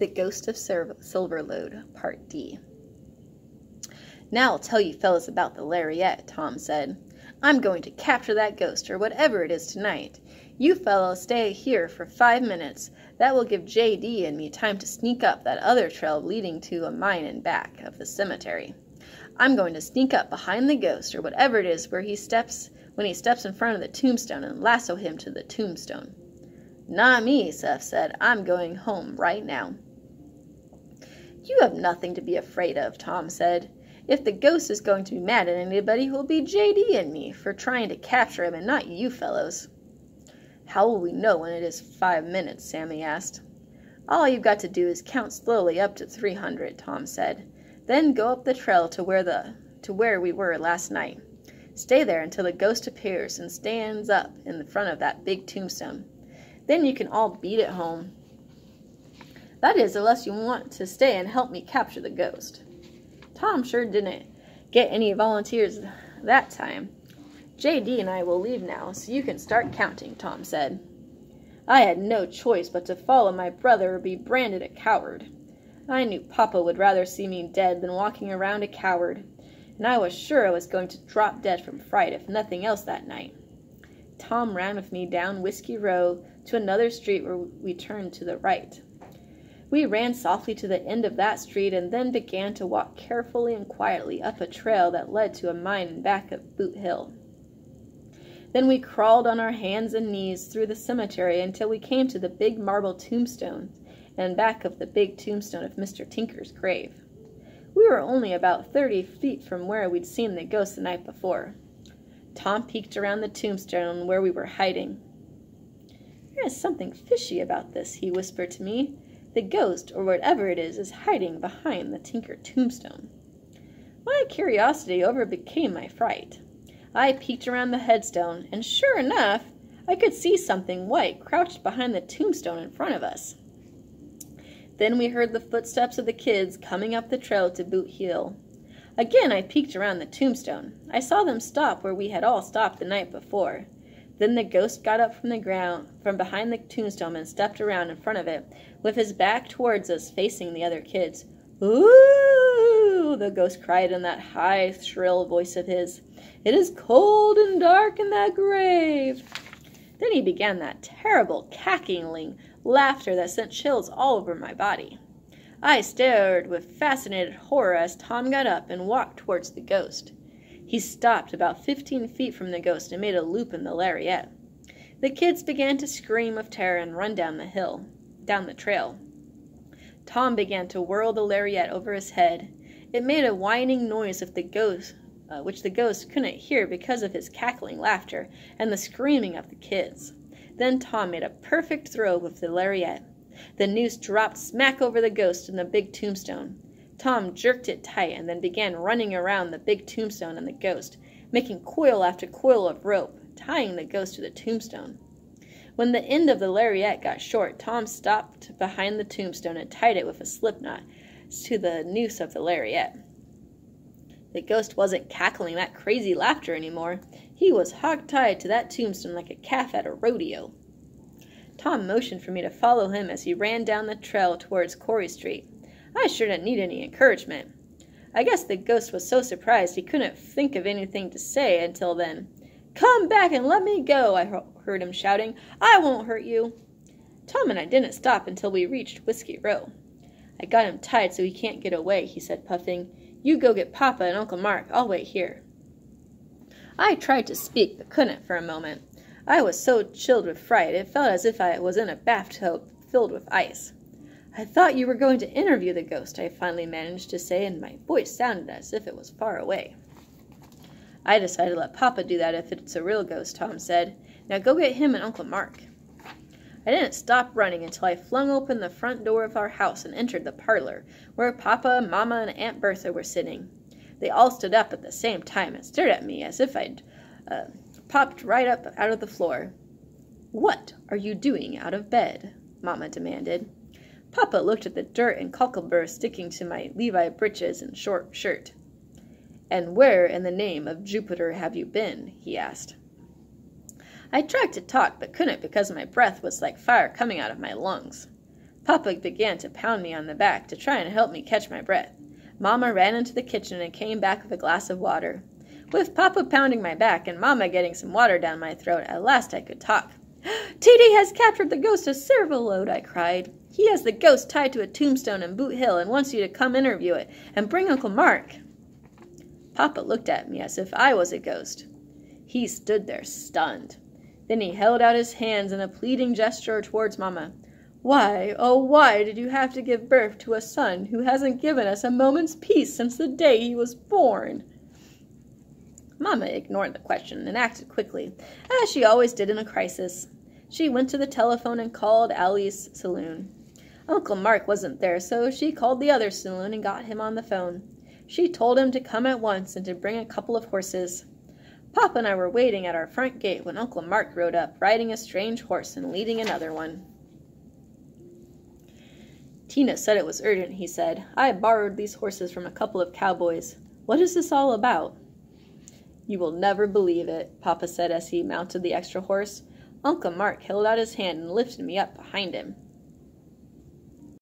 The Ghost of Silverlode, Part D. Now I'll tell you fellas about the lariat, Tom said. I'm going to capture that ghost, or whatever it is, tonight. You fellows stay here for 5 minutes. That will give J.D. and me time to sneak up that other trail leading to a mine in back of the cemetery. I'm going to sneak up behind the ghost, or whatever it is, when he steps in front of the tombstone, and lasso him to the tombstone. Not me, Seth said. I'm going home right now. You have nothing to be afraid of, Tom said. If the ghost is going to be mad at anybody, it will be J.D. and me for trying to capture him, and not you fellows. How will we know when it is 5 minutes? Sammy asked. All you've got to do is count slowly up to 300, Tom said. Then go up the trail to where we were last night. Stay there until the ghost appears and stands up in the front of that big tombstone. Then you can all beat it home. That is, unless you want to stay and help me capture the ghost. Tom sure didn't get any volunteers that time. J.D. and I will leave now, so you can start counting, Tom said. I had no choice but to follow my brother or be branded a coward. I knew Papa would rather see me dead than walking around a coward, and I was sure I was going to drop dead from fright if nothing else that night. Tom ran with me down Whiskey Row to another street where we turned to the right. We ran softly to the end of that street and then began to walk carefully and quietly up a trail that led to a mine in back of Boot Hill. Then we crawled on our hands and knees through the cemetery until we came to the big marble tombstone and back of the big tombstone of Mr. Tinker's grave. We were only about 30 feet from where we'd seen the ghost the night before. Tom peeked around the tombstone where we were hiding. There is something fishy about this, he whispered to me. The ghost, or whatever it is hiding behind the Tinker tombstone. My curiosity overcame my fright. I peeked around the headstone, and sure enough, I could see something white crouched behind the tombstone in front of us. Then we heard the footsteps of the kids coming up the trail to Boot Hill. Again I peeked around the tombstone. I saw them stop where we had all stopped the night before. Then the ghost got up from the ground, from behind the tombstone, and stepped around in front of it, with his back towards us, facing the other kids. Ooh! The ghost cried in that high, shrill voice of his. It is cold and dark in that grave. Then he began that terrible, cackling laughter that sent chills all over my body. I stared with fascinated horror as Tom got up and walked towards the ghost. He stopped about 15 feet from the ghost and made a loop in the lariat. The kids began to scream of terror and run down the trail. Tom began to whirl the lariat over his head. It made a whining noise which the ghost couldn't hear because of his cackling laughter and the screaming of the kids. Then Tom made a perfect throw with the lariat. The noose dropped smack over the ghost in the big tombstone. Tom jerked it tight and then began running around the big tombstone and the ghost, making coil after coil of rope, tying the ghost to the tombstone. When the end of the lariat got short, Tom stopped behind the tombstone and tied it with a slipknot to the noose of the lariat. The ghost wasn't cackling that crazy laughter anymore. He was hog-tied to that tombstone like a calf at a rodeo. Tom motioned for me to follow him as he ran down the trail towards Corey Street. I sure didn't need any encouragement. I guess the ghost was so surprised he couldn't think of anything to say until then. Come back and let me go, I heard him shouting. I won't hurt you. Tom and I didn't stop until we reached Whiskey Row. I got him tied so he can't get away, he said, puffing. You go get Papa and Uncle Mark. I'll wait here. I tried to speak, but couldn't for a moment. I was so chilled with fright, it felt as if I was in a bathtub filled with ice. I thought you were going to interview the ghost, I finally managed to say, and my voice sounded as if it was far away. I decided to let Papa do that if it's a real ghost, Tom said. Now go get him and Uncle Mark. I didn't stop running until I flung open the front door of our house and entered the parlor, where Papa, Mama, and Aunt Bertha were sitting. They all stood up at the same time and stared at me as if I'd popped right up out of the floor. What are you doing out of bed? Mama demanded. Papa looked at the dirt and cockleburr sticking to my Levi breeches and short shirt. And where in the name of Jupiter have you been? He asked. I tried to talk, but couldn't because my breath was like fire coming out of my lungs. Papa began to pound me on the back to try and help me catch my breath. Mama ran into the kitchen and came back with a glass of water. With Papa pounding my back and Mama getting some water down my throat, at last I could talk. "TD has captured the ghost of Silverlode," I cried. "He has the ghost tied to a tombstone in Boot Hill and wants you to come interview it and bring Uncle Mark." Papa looked at me as if I was a ghost. He stood there stunned. Then he held out his hands in a pleading gesture towards Mama. "Why, oh why did you have to give birth to a son who hasn't given us a moment's peace since the day he was born?" Mama ignored the question and acted quickly, as she always did in a crisis. She went to the telephone and called Allie's saloon. Uncle Mark wasn't there, so she called the other saloon and got him on the phone. She told him to come at once and to bring a couple of horses. Papa and I were waiting at our front gate when Uncle Mark rode up, riding a strange horse and leading another one. "Tina said it was urgent," he said. "I borrowed these horses from a couple of cowboys. What is this all about?" "You will never believe it," Papa said as he mounted the extra horse. Uncle Mark held out his hand and lifted me up behind him.